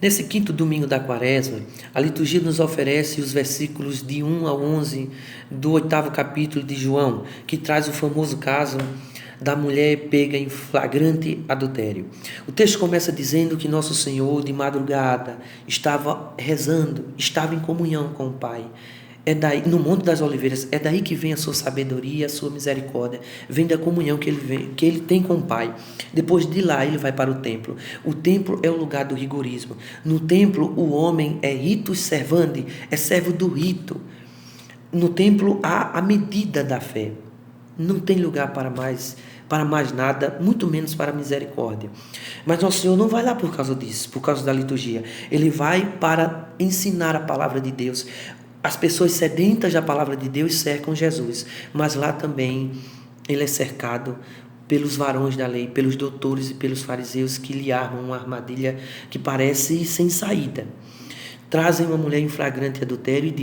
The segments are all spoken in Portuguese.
Nesse quinto domingo da Quaresma, a liturgia nos oferece os versículos de 1 a 11 do oitavo capítulo de João, que traz o famoso caso da mulher pega em flagrante adultério. O texto começa dizendo que Nosso Senhor, de madrugada, estava rezando, estava em comunhão com o Pai. É daí, no Monte das Oliveiras, é daí que vem a sua sabedoria, a sua misericórdia, vem da comunhão que ele tem com o Pai. Depois de lá, ele vai para o templo. O templo é o lugar do rigorismo. No templo, o homem é ritus servandi, é servo do rito. No templo, há a medida da fé. Não tem lugar para mais nada, muito menos para a misericórdia. Mas Nosso Senhor não vai lá por causa disso, por causa da liturgia. Ele vai para ensinar a palavra de Deus. As pessoas sedentas da palavra de Deus cercam Jesus, mas lá também ele é cercado pelos varões da lei, pelos doutores e pelos fariseus que lhe armam uma armadilha que parece sem saída. Trazem uma mulher em flagrante adultério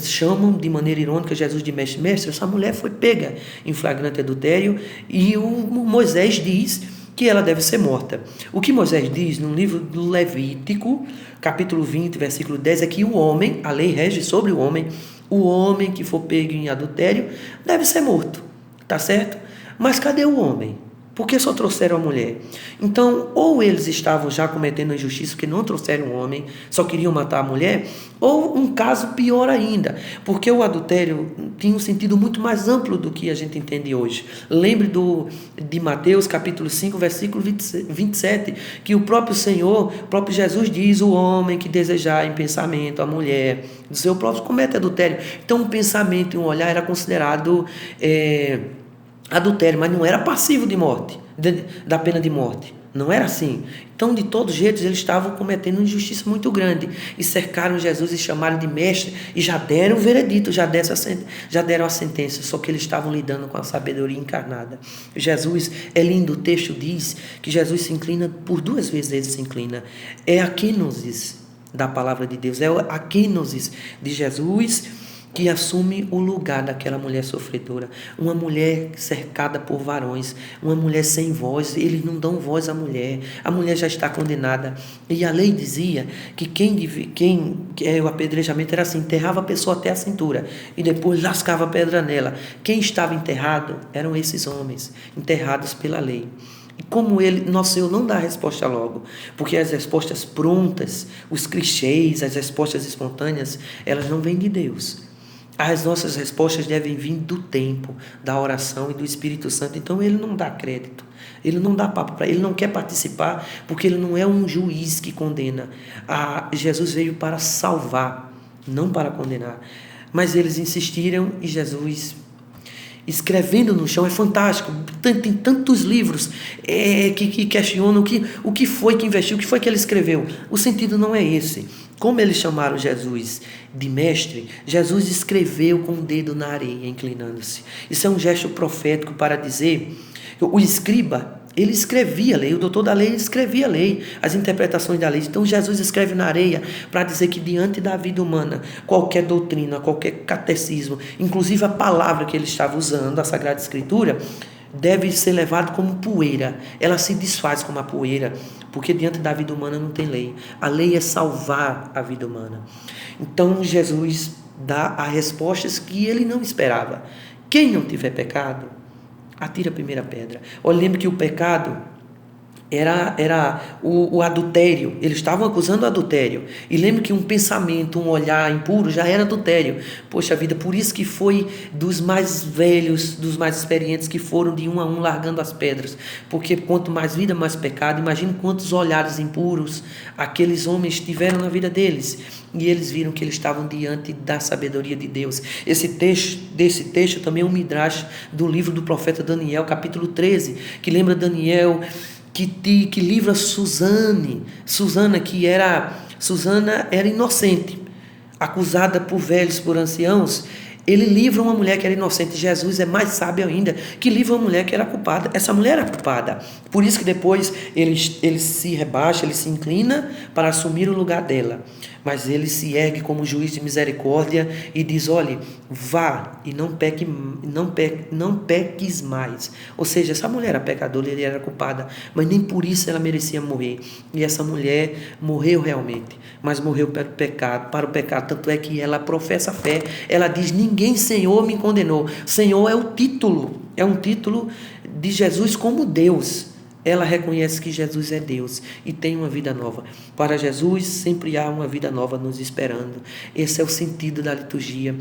chamam de maneira irônica Jesus de mestre. Mestre, essa mulher foi pega em flagrante adultério e o Moisés diz que ela deve ser morta. O que Moisés diz no livro do Levítico, capítulo 20, versículo 10, é que o homem, a lei rege sobre o homem que for pego em adultério deve ser morto, tá certo? Mas cadê o homem? Por que só trouxeram a mulher? Então, ou eles estavam já cometendo injustiça porque não trouxeram o homem, só queriam matar a mulher, ou um caso pior ainda, porque o adultério tinha um sentido muito mais amplo do que a gente entende hoje. Lembre de Mateus capítulo 5, versículo 27, que o próprio Senhor, o próprio Jesus diz: o homem que desejar em pensamento a mulher do seu próprio comete adultério. Então, um pensamento e um olhar era considerado adultério, mas não era passivo de morte, da pena de morte. Não era assim. Então, de todos os jeitos, eles estavam cometendo uma injustiça muito grande. E cercaram Jesus e chamaram de mestre e já deram o veredito, já deram a sentença. Só que eles estavam lidando com a sabedoria encarnada. Jesus, é lindo, o texto diz que Jesus se inclina, por 2 vezes ele se inclina. É a kenosis da palavra de Deus, é a kenosis de Jesus que assume o lugar daquela mulher sofredora, uma mulher cercada por varões, uma mulher sem voz. Eles não dão voz à mulher, a mulher já está condenada, e a lei dizia que o apedrejamento era assim: enterrava a pessoa até a cintura, e depois lascava a pedra nela. Quem estava enterrado eram esses homens, enterrados pela lei. E como Nosso Senhor não dá a resposta logo, porque as respostas prontas, os clichês, as respostas espontâneas, elas não vêm de Deus. As nossas respostas devem vir do tempo, da oração e do Espírito Santo. Então ele não dá crédito, ele não dá papo para ele, não quer participar, porque ele não é um juiz que condena. Jesus veio para salvar, não para condenar. Mas eles insistiram e Jesus, escrevendo no chão, é fantástico. Tem tantos livros que questionam o que foi que investiu, o que foi que ele escreveu. O sentido não é esse. Como eles chamaram Jesus de mestre, Jesus escreveu com o dedo na areia, inclinando-se. Isso é um gesto profético para dizer: o escriba, ele escrevia a lei, o doutor da lei escrevia a lei, as interpretações da lei. Então Jesus escreve na areia para dizer que diante da vida humana, qualquer doutrina, qualquer catecismo, inclusive a palavra que ele estava usando, a Sagrada Escritura, deve ser levado como poeira. Ela se desfaz como a poeira, porque diante da vida humana não tem lei. A lei é salvar a vida humana. Então Jesus dá as respostas que ele não esperava. Quem não tiver pecado, atira a primeira pedra. Olha, lembre que o pecado era o adultério. Eles estavam acusando o adultério. E lembre que um pensamento, um olhar impuro já era adultério. Poxa vida, por isso que foi dos mais velhos, dos mais experientes, que foram de um a um largando as pedras. Porque quanto mais vida, mais pecado. Imagine quantos olhares impuros aqueles homens tiveram na vida deles. E eles viram que eles estavam diante da sabedoria de Deus. Desse texto também é um midrash do livro do profeta Daniel, capítulo 13, que lembra Daniel que livra Susana, Susana era inocente, acusada por velhos, por anciãos, Ele livra uma mulher que era inocente. Jesus é mais sábio ainda, que livra uma mulher que era culpada. Essa mulher era culpada. Por isso que depois ele se rebaixa, ele se inclina para assumir o lugar dela. Mas ele se ergue como juiz de misericórdia e diz: olhe, vá e não peques mais. Ou seja, essa mulher era pecadora, ele era culpada, mas nem por isso ela merecia morrer. E essa mulher morreu realmente, mas morreu para o pecado. Tanto é que ela professa a fé. Ela diz: ninguém, Senhor, me condenou. Senhor é o título, é um título de Jesus como Deus. Ela reconhece que Jesus é Deus e tem uma vida nova. Para Jesus sempre há uma vida nova nos esperando. Esse é o sentido da liturgia.